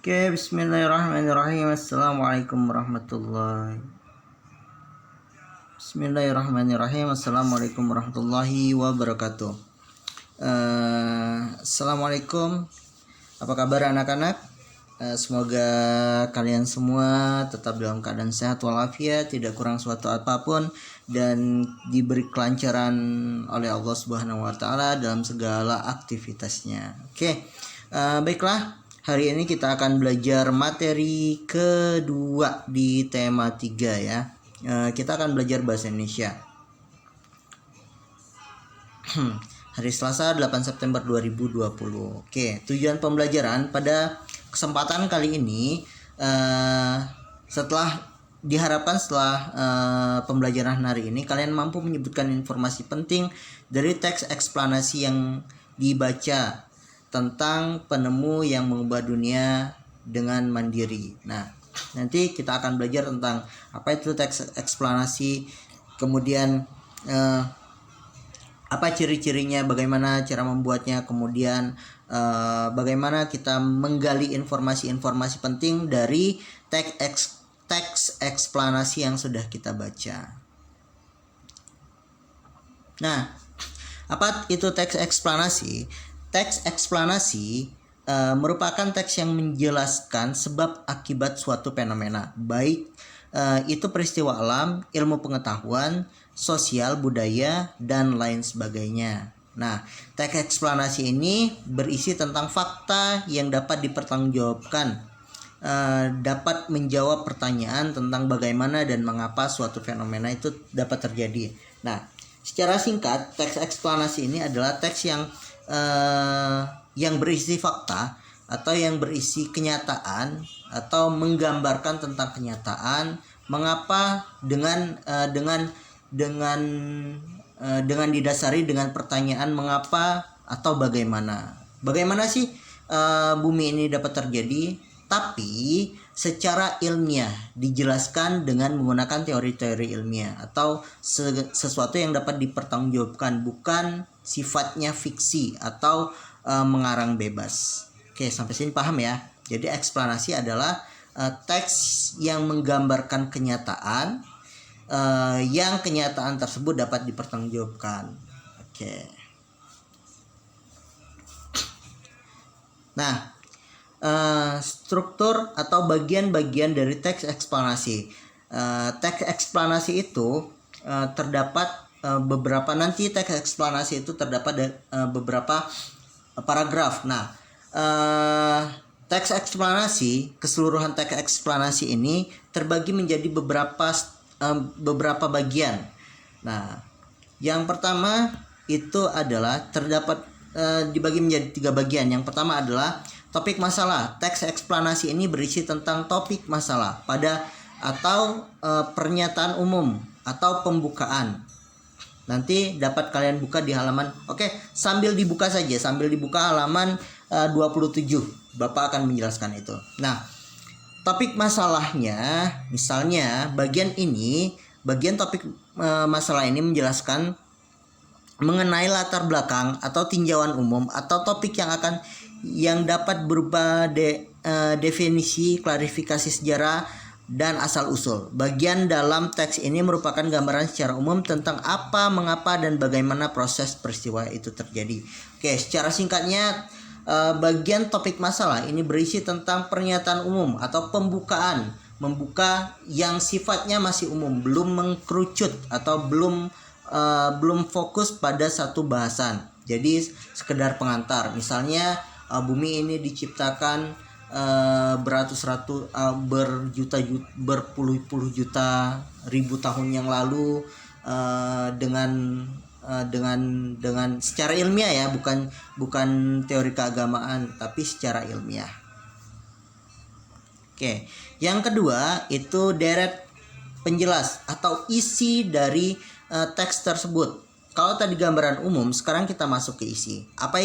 Oke, bismillahirrahmanirrahim. Assalamualaikum warahmatullahi Bismillahirrahmanirrahim. Assalamualaikum warahmatullahi wabarakatuh. Assalamualaikum. Apa kabar anak-anak? Semoga kalian semua tetap dalam keadaan sehat walafiat, tidak kurang suatu apapun, dan diberi kelancaran oleh Allah Subhanahu wa taala dalam segala aktivitasnya. Oke. Baiklah, hari ini kita akan belajar materi kedua di tema 3 ya. Kita akan belajar bahasa Indonesia. Hari Selasa 8 September 2020. Oke, tujuan pembelajaran pada kesempatan kali ini diharapkan setelah pembelajaran hari ini kalian mampu menyebutkan informasi penting dari teks eksplanasi yang dibaca tentang penemu yang mengubah dunia dengan mandiri. Nah, nanti kita akan belajar tentang apa itu teks eksplanasi, kemudian apa ciri-cirinya, bagaimana cara membuatnya, kemudian bagaimana kita menggali informasi-informasi penting dari teks eksplanasi yang sudah kita baca. Nah, apa itu teks eksplanasi? Teks eksplanasi merupakan teks yang menjelaskan sebab akibat suatu fenomena, baik itu peristiwa alam, ilmu pengetahuan, sosial, budaya, dan lain sebagainya. Nah, teks eksplanasi ini berisi tentang fakta yang dapat dipertanggungjawabkan, dapat menjawab pertanyaan tentang bagaimana dan mengapa suatu fenomena itu dapat terjadi. Nah, secara singkat, teks eksplanasi ini adalah teks yang berisi fakta atau yang berisi kenyataan atau menggambarkan tentang kenyataan, mengapa dengan didasari dengan pertanyaan mengapa atau bagaimana. Bagaimana sih bumi ini dapat terjadi, tapi secara ilmiah dijelaskan dengan menggunakan teori-teori ilmiah atau sesuatu yang dapat dipertanggungjawabkan, bukan sifatnya fiksi atau mengarang bebas. Oke, sampai sini paham ya? Jadi eksplanasi adalah teks yang menggambarkan kenyataan, yang kenyataan tersebut dapat dipertanggungjawabkan. Oke. Nah, struktur atau bagian-bagian dari teks eksplanasi. Teks eksplanasi itu terdapat beberapa, nanti teks eksplanasi itu terdapat beberapa paragraf. Nah, teks eksplanasi, keseluruhan teks eksplanasi ini terbagi menjadi beberapa bagian. Nah, yang pertama itu adalah dibagi menjadi 3 bagian. Yang pertama adalah topik masalah. Teks eksplanasi ini berisi tentang topik masalah atau pernyataan umum atau pembukaan. Nanti dapat kalian buka di halaman. Oke, sambil dibuka halaman 27. Bapak akan menjelaskan itu. Nah, topik masalahnya, misalnya bagian topik masalah ini menjelaskan mengenai latar belakang atau tinjauan umum atau topik yang dapat berupa definisi, klarifikasi sejarah, dan asal-usul. Bagian dalam teks ini merupakan gambaran secara umum tentang apa, mengapa, dan bagaimana proses peristiwa itu terjadi. Oke, secara singkatnya, bagian topik masalah ini berisi tentang pernyataan umum atau membuka yang sifatnya masih umum, belum mengkerucut atau belum fokus pada satu bahasan. Jadi sekedar pengantar. Misalnya bumi ini diciptakan berpuluh-puluh juta, ribu tahun yang lalu dengan secara ilmiah ya, bukan teori keagamaan, tapi secara ilmiah. Oke, yang kedua itu deret penjelas atau isi dari teks tersebut. Kalau tadi gambaran umum, sekarang kita masuk ke isi. Apa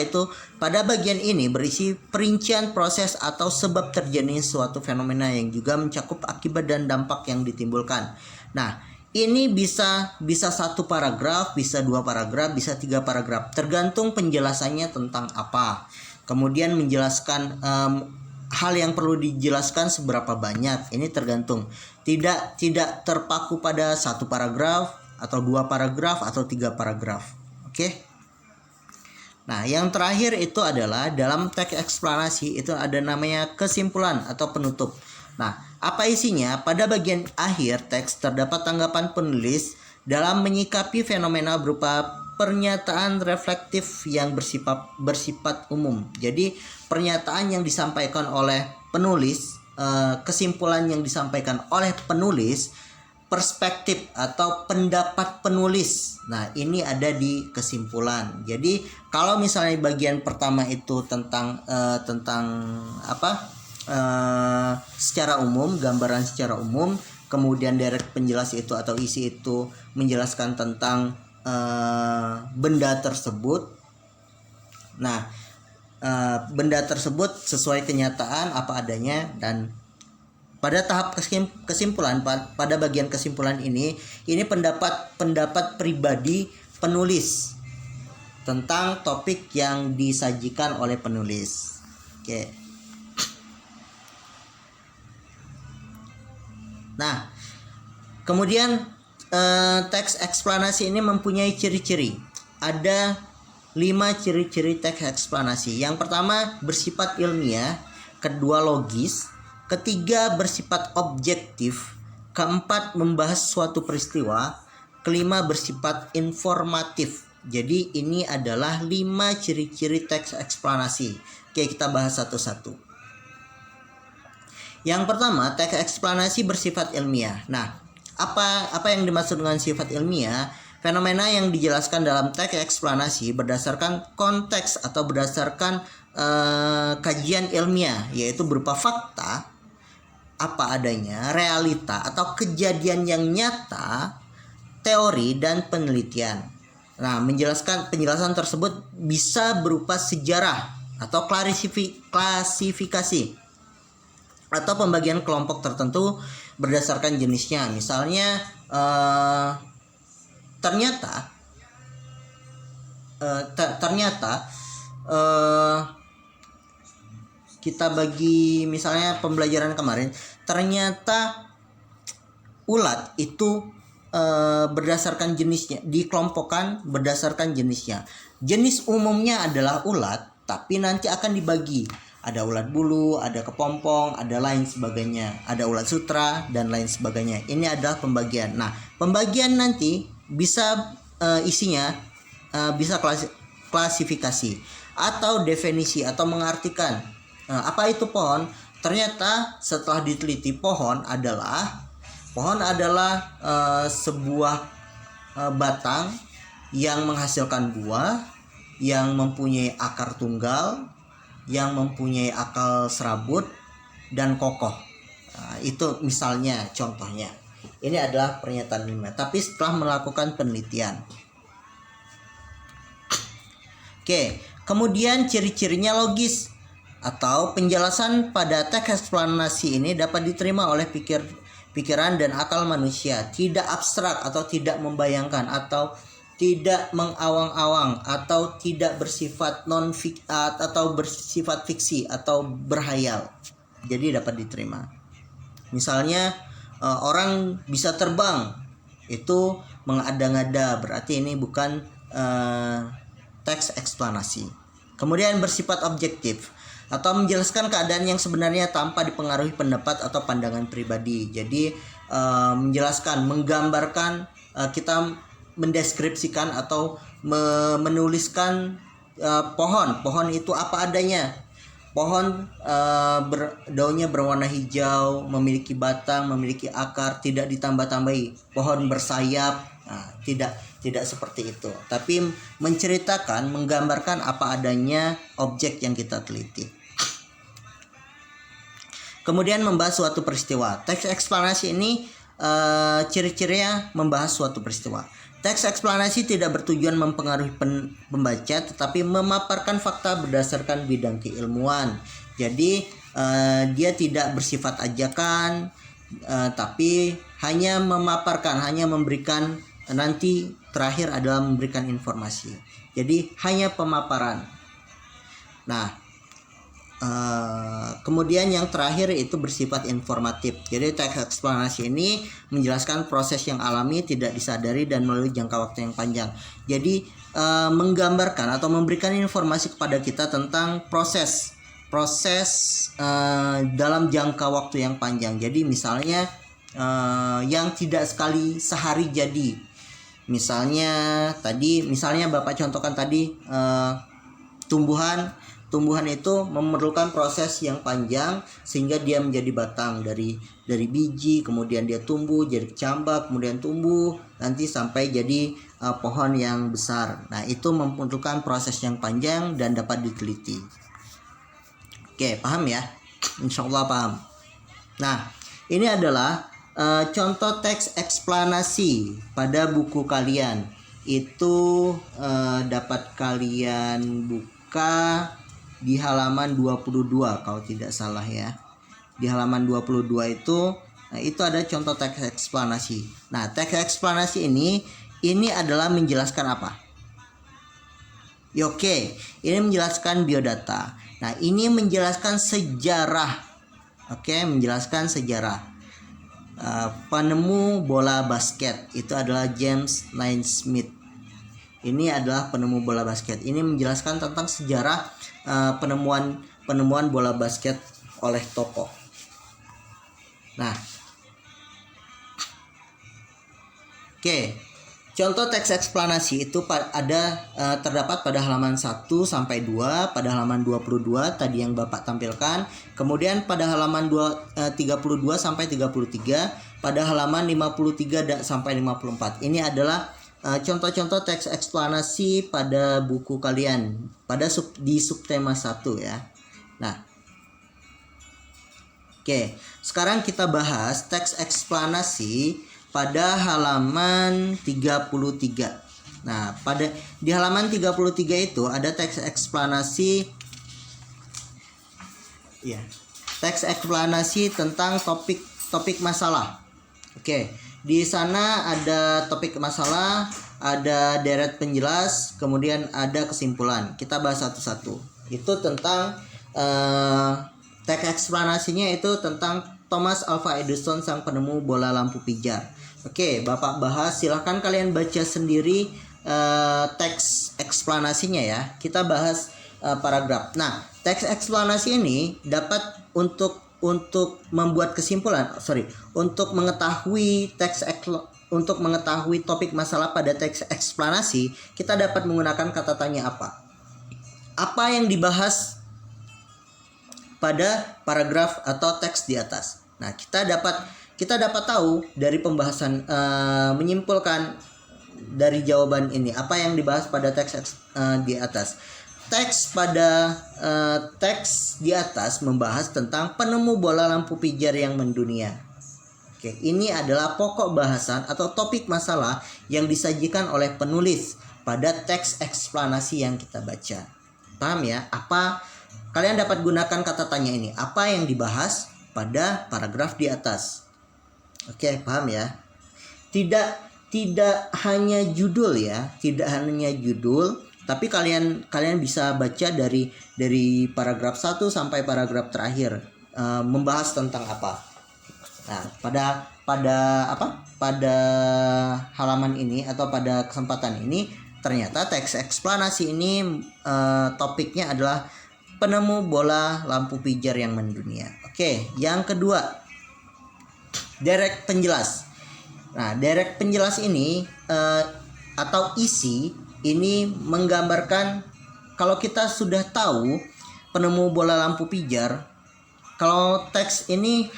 itu? Pada bagian ini berisi perincian proses atau sebab terjadinya suatu fenomena yang juga mencakup akibat dan dampak yang ditimbulkan. Nah, ini bisa 1 paragraf, bisa 2 paragraf, bisa 3 paragraf, tergantung penjelasannya tentang apa. Kemudian menjelaskan hal yang perlu dijelaskan seberapa banyak. Ini tergantung. Tidak terpaku pada satu paragraf atau 2 paragraf atau 3 paragraf. Oke. Nah, yang terakhir itu adalah dalam teks eksplanasi itu ada namanya kesimpulan atau penutup. Nah, apa isinya? Pada bagian akhir teks terdapat tanggapan penulis dalam menyikapi fenomena berupa pernyataan reflektif yang bersifat umum. Jadi, pernyataan yang disampaikan oleh penulis, kesimpulan yang disampaikan oleh penulis, perspektif atau pendapat penulis. Nah, ini ada di kesimpulan. Jadi, kalau misalnya bagian pertama itu tentang secara umum, gambaran secara umum, kemudian direct penjelas itu atau isi itu menjelaskan tentang benda tersebut. Nah, benda tersebut sesuai kenyataan apa adanya, dan pada tahap kesimpulan, pada bagian kesimpulan ini pendapat pribadi penulis tentang topik yang disajikan oleh penulis. Oke. Nah, kemudian teks eksplanasi ini mempunyai ciri-ciri. Ada 5 ciri-ciri teks eksplanasi. Yang pertama bersifat ilmiah, kedua logis, ketiga bersifat objektif, keempat membahas suatu peristiwa, kelima bersifat informatif. Jadi ini adalah 5 ciri-ciri teks eksplanasi. Oke, kita bahas satu-satu. Yang pertama, teks eksplanasi bersifat ilmiah. Nah, apa yang dimaksud dengan sifat ilmiah? Fenomena yang dijelaskan dalam teks eksplanasi berdasarkan konteks atau berdasarkan kajian ilmiah, yaitu berupa fakta, apa adanya, realita atau kejadian yang nyata, teori dan penelitian. Nah, penjelasan tersebut bisa berupa sejarah atau klasifikasi atau pembagian kelompok tertentu berdasarkan jenisnya. Misalnya ternyata kita bagi misalnya pembelajaran kemarin, ternyata ulat itu berdasarkan jenisnya, dikelompokkan berdasarkan jenisnya. Jenis umumnya adalah ulat, tapi nanti akan dibagi. Ada ulat bulu, ada kepompong, ada lain sebagainya. Ada ulat sutra dan lain sebagainya. Ini adalah pembagian. Nah, pembagian nanti bisa isinya bisa klasifikasi atau definisi atau mengartikan. Apa itu pohon? Ternyata setelah diteliti pohon adalah sebuah batang yang menghasilkan buah, yang mempunyai akar tunggal, yang mempunyai akar serabut dan kokoh. Itu misalnya contohnya. Ini adalah pernyataan ilmiah, tapi setelah melakukan penelitian. Oke, kemudian ciri-cirinya logis atau penjelasan pada teks eksplanasi ini dapat diterima oleh pikiran dan akal manusia, tidak abstrak atau tidak membayangkan atau tidak mengawang-awang atau tidak bersifat atau bersifat fiksi atau berhayal. Jadi dapat diterima. Misalnya orang bisa terbang, itu mengada-ngada, berarti ini bukan teks eksplanasi. Kemudian bersifat objektif atau menjelaskan keadaan yang sebenarnya tanpa dipengaruhi pendapat atau pandangan pribadi. Jadi menjelaskan, menggambarkan, kita mendeskripsikan atau menuliskan pohon itu apa adanya. Pohon daunnya berwarna hijau, memiliki batang, memiliki akar, tidak ditambah-tambahi. Pohon bersayap, tidak seperti itu. Tapi menceritakan, menggambarkan apa adanya objek yang kita teliti. Kemudian membahas suatu peristiwa. Teks eksplanasi ini ciri-cirinya membahas suatu peristiwa. Teks eksplanasi tidak bertujuan mempengaruhi pembaca, tetapi memaparkan fakta berdasarkan bidang keilmuan. Jadi dia tidak bersifat ajakan, tapi hanya memaparkan, hanya memberikan, nanti terakhir adalah memberikan informasi. Jadi hanya pemaparan. Nah, Kemudian yang terakhir itu bersifat informatif. Jadi teks eksplanasi ini menjelaskan proses yang alami, tidak disadari dan melalui jangka waktu yang panjang. Jadi menggambarkan atau memberikan informasi kepada kita tentang proses dalam jangka waktu yang panjang. Jadi misalnya yang tidak sekali sehari jadi. Misalnya Bapak contohkan tadi tumbuhan itu memerlukan proses yang panjang sehingga dia menjadi batang dari biji, kemudian dia tumbuh jadi kecambah, kemudian tumbuh nanti sampai jadi pohon yang besar. Nah, itu memerlukan proses yang panjang dan dapat diteliti. Oke, paham ya? Insya Allah paham. Nah, ini adalah contoh teks eksplanasi pada buku kalian. Itu dapat kalian buka di halaman 22 kalau tidak salah ya. Di halaman 22 itu ada contoh teks eksplanasi. Nah, teks eksplanasi ini adalah menjelaskan apa? Ya, oke, ini menjelaskan biodata. Nah, ini menjelaskan sejarah. Oke, menjelaskan sejarah. Penemu bola basket itu adalah James Naismith. Ini adalah penemu bola basket. Ini menjelaskan tentang sejarah penemuan bola basket oleh Toko. Nah, oke. Contoh teks eksplanasi itu terdapat pada halaman 1 sampai 2, pada halaman 22 tadi yang Bapak tampilkan, kemudian pada halaman 32 sampai 33, pada halaman 53 sampai 54. Ini adalah contoh-contoh teks eksplanasi pada buku kalian di subtema 1 ya. Nah, oke, sekarang kita bahas teks eksplanasi pada halaman 33. Nah, di halaman 33 itu ada teks eksplanasi ya. Teks eksplanasi tentang topik masalah. Oke, di sana ada topik masalah, ada deret penjelas, kemudian ada kesimpulan. Kita bahas satu-satu. Itu tentang teks eksplanasinya itu tentang Thomas Alva Edison, sang penemu bola lampu pijar. Oke, Bapak bahas, silahkan kalian baca sendiri teks eksplanasinya ya. Kita bahas paragraf. Nah, teks eksplanasi ini dapat untuk membuat kesimpulan, untuk mengetahui topik masalah pada teks eksplanasi, kita dapat menggunakan kata tanya apa. Apa yang dibahas pada paragraf atau teks di atas. Nah, kita dapat tahu dari pembahasan, menyimpulkan dari jawaban ini apa yang dibahas pada teks di atas. Teks di atas membahas tentang penemu bola lampu pijar yang mendunia. Oke, ini adalah pokok bahasan atau topik masalah yang disajikan oleh penulis pada teks eksplanasi yang kita baca. Paham ya? Kalian dapat gunakan kata tanya ini. Apa yang dibahas pada paragraf di atas? Oke, paham ya? Tidak hanya judul ya, tapi kalian bisa baca dari paragraf 1 sampai paragraf terakhir, membahas tentang apa. Nah, pada halaman ini atau pada kesempatan ini ternyata teks eksplanasi ini topiknya adalah penemu bola lampu pijar yang mendunia. Oke, yang kedua, derek penjelas. Nah, derek penjelas ini atau isi ini menggambarkan kalau kita sudah tahu penemu bola lampu pijar, kalau teks ini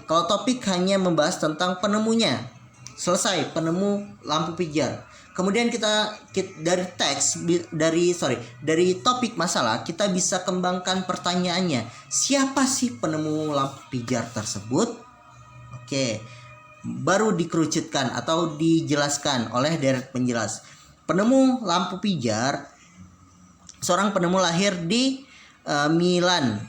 kalau topik hanya membahas tentang penemunya, selesai, penemu lampu pijar. Kemudian kita dari topik masalah kita bisa kembangkan pertanyaannya. Siapa sih penemu lampu pijar tersebut? Oke, baru dikerucutkan atau dijelaskan oleh deret penjelas. Penemu lampu pijar, seorang penemu lahir di Milan,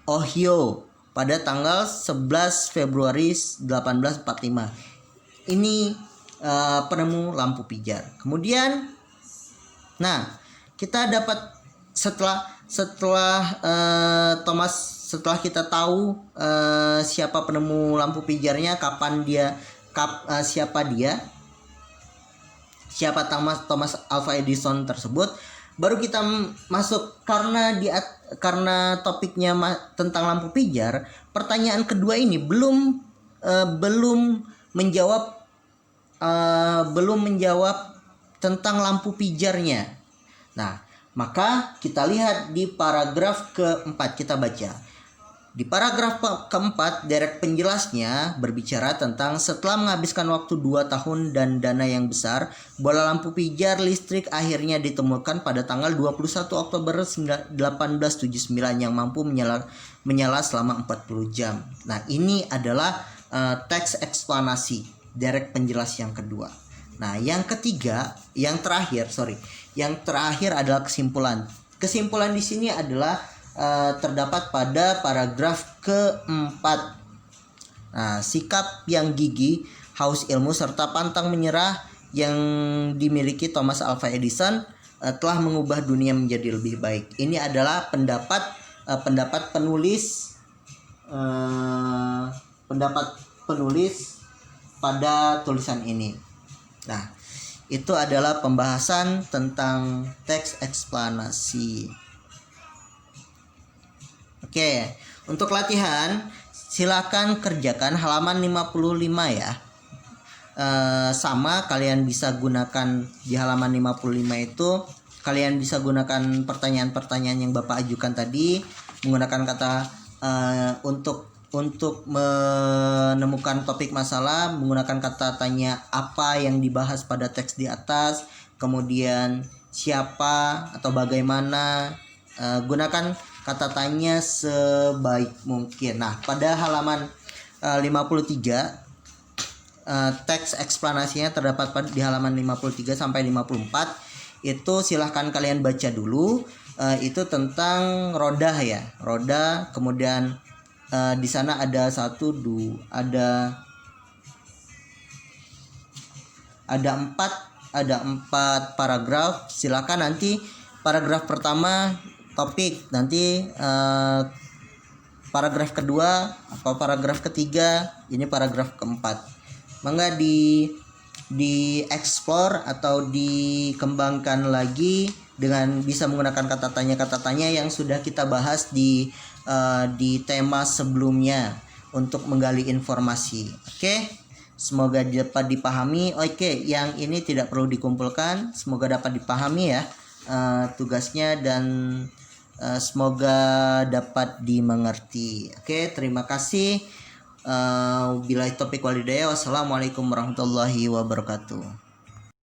Ohio pada tanggal 11 Februari 1845. Ini penemu lampu pijar. Kemudian, nah, kita dapat setelah setelah kita tahu siapa penemu lampu pijarnya, siapa Thomas Alva Edison tersebut, baru kita masuk. Karena topiknya tentang lampu pijar, pertanyaan kedua ini belum menjawab tentang lampu pijarnya. Nah, maka kita lihat di paragraf keempat, kita baca. Di paragraf keempat, derek penjelasnya berbicara tentang setelah menghabiskan waktu 2 tahun dan dana yang besar, bola lampu pijar listrik akhirnya ditemukan pada tanggal 21 Oktober 1879 yang mampu menyala selama 40 jam. Nah, ini adalah teks eksplanasi, derek penjelas yang kedua. Nah, yang terakhir adalah kesimpulan. Kesimpulan di sini adalah terdapat pada paragraf keempat. Nah, sikap yang gigih, haus ilmu serta pantang menyerah yang dimiliki Thomas Alva Edison telah mengubah dunia menjadi lebih baik. Ini adalah pendapat penulis pada tulisan ini. Nah, itu adalah pembahasan tentang teks eksplanasi. Oke, untuk latihan silakan kerjakan halaman 55 ya. Sama kalian bisa gunakan di halaman 55 itu, kalian bisa gunakan pertanyaan-pertanyaan yang Bapak ajukan tadi, menggunakan kata untuk menemukan topik masalah, menggunakan kata tanya apa yang dibahas pada teks di atas, kemudian siapa atau bagaimana, gunakan kata tanya sebaik mungkin. Nah, pada halaman 53 teks eksplanasinya terdapat di halaman 53 sampai 54. Itu silahkan kalian baca dulu. Itu tentang roda ya, roda. Kemudian di sana ada empat paragraf. Silakan nanti paragraf pertama topik, nanti paragraf kedua atau paragraf ketiga, ini paragraf keempat. Mangga di explore atau dikembangkan lagi dengan bisa menggunakan kata tanya yang sudah kita bahas di tema sebelumnya untuk menggali informasi. Oke, semoga dapat dipahami. Oke, yang ini tidak perlu dikumpulkan, semoga dapat dipahami ya tugasnya, dan semoga dapat dimengerti. Oke, terima kasih. Wabillahi taufiq walhidayah. Wassalamualaikum warahmatullahi wabarakatuh.